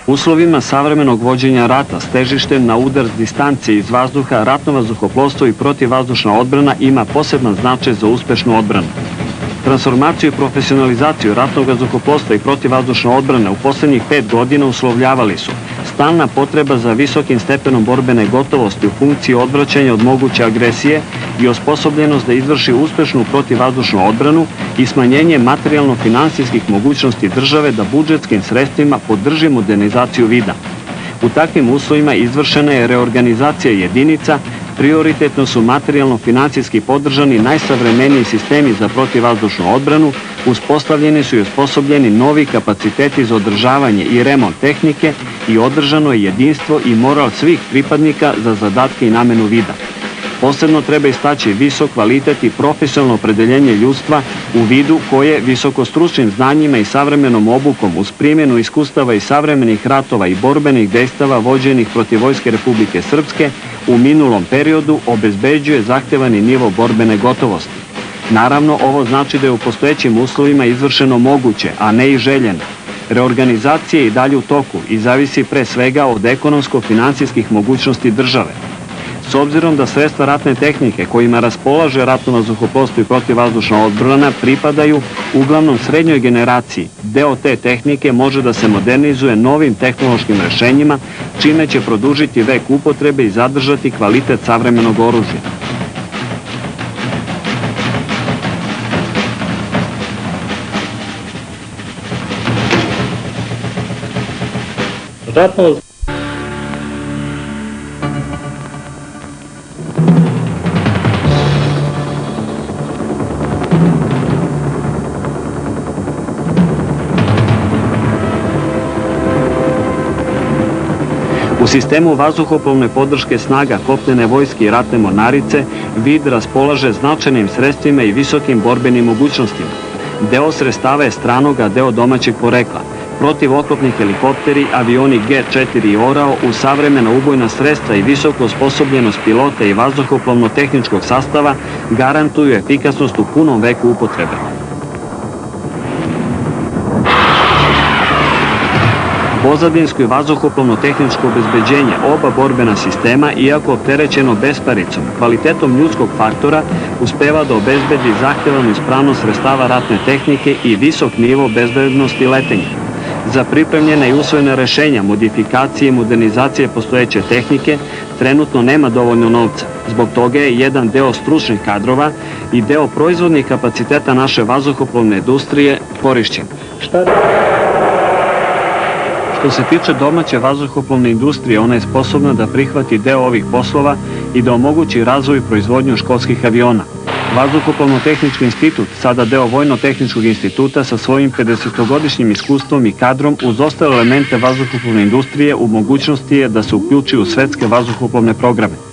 U uslovima savremenog vođenja rata s težištem na udar s distancije iz vazduha, ratno vazduhoplovstvo i protivvazdušna odbrana ima poseban značaj za uspešnu odbranu. Transformaciju i profesionalizaciju ratnog vazduhoplovstva i protivvazdušne odbrane u poslednjih 5 godina uslovljavali su stalna potreba za visokim stepenom borbene gotovosti u funkciji odvraćanja od moguće agresije i osposobljenost da izvrši uspešnu protivvazdušnu odbranu i smanjenje materijalno-finansijskih mogućnosti države da budžetskim sredstvima podrži modernizaciju vida. U takvim uslovima izvršena je reorganizacija jedinica, prioritetno su materijalno-finansijski podržani najsavremeniji sistemi za protivvazdušnu odbranu, uspostavljeni su i osposobljeni novi kapaciteti za održavanje i remont tehnike i održano je jedinstvo i moral svih pripadnika za zadatke i namenu vida. Posebno treba istaći visok kvalitet i profesionalno opredeljenje ljudstva u vidu koje visokostručnim znanjima i savremenom obukom uz primjenu iskustava i savremenih ratova i borbenih dejstava vođenih protiv Vojske Republike Srpske u minulom periodu obezbeđuje zahtevani nivo borbene gotovosti. Naravno, ovo znači da je u postojećim uslovima izvršeno moguće, a ne i željeno. Reorganizacija je i dalje u toku i zavisi pre svega od ekonomsko-finansijskih mogućnosti države. S obzirom da sredstva ratne tehnike kojima raspolaže ratno vazduhoplovstvo i protivvazdušna odbrana pripadaju uglavnom srednjoj generaciji, deo te tehnike može da se modernizuje novim tehnološkim rešenjima, čime će produžiti vek upotrebe i zadržati kvalitet savremenog oružja. U sistemu vazduhoplovne podrške snaga kopnene vojske i ratne mornarice vid raspolaže značajnim sredstvima i visokim borbenim mogućnostima. Deo sredstava je stranog, a deo domaćeg porekla. Protivoklopni helikopteri, avioni G4 i Orao u savremena ubojna sredstva i visoku osposobljenost pilota i vazduhoplovno-tehničkog sastava garantuju efikasnost u punom veku upotrebe. Pozadinsko i vazduhoplovno-tehničko obezbeđenje oba borbena sistema, iako opterećeno besparicom, kvalitetom ljudskog faktora, uspeva da obezbedi zahtevanu ispravnost sredstava ratne tehnike i visok nivo bezbednosti letenja. Za pripremljene i usvojene rešenja, modifikacije i modernizacije postojeće tehnike trenutno nema dovoljno novca. Zbog toga je jedan deo stručnih kadrova i deo proizvodnih kapaciteta naše vazduhoplovne industrije korišćen. Što se tiče domaće vazduhoplovne industrije, ona je sposobna da prihvati deo ovih poslova i da omogući razvoj i proizvodnju školskih aviona. Vazduhoplovno-tehnički institut, sada deo Vojno-tehničkog instituta sa svojim 50-godišnjim iskustvom i kadrom uz ostale elemente vazduhoplovne industrije u mogućnosti je da se uključi u svetske vazduhoplovne programe.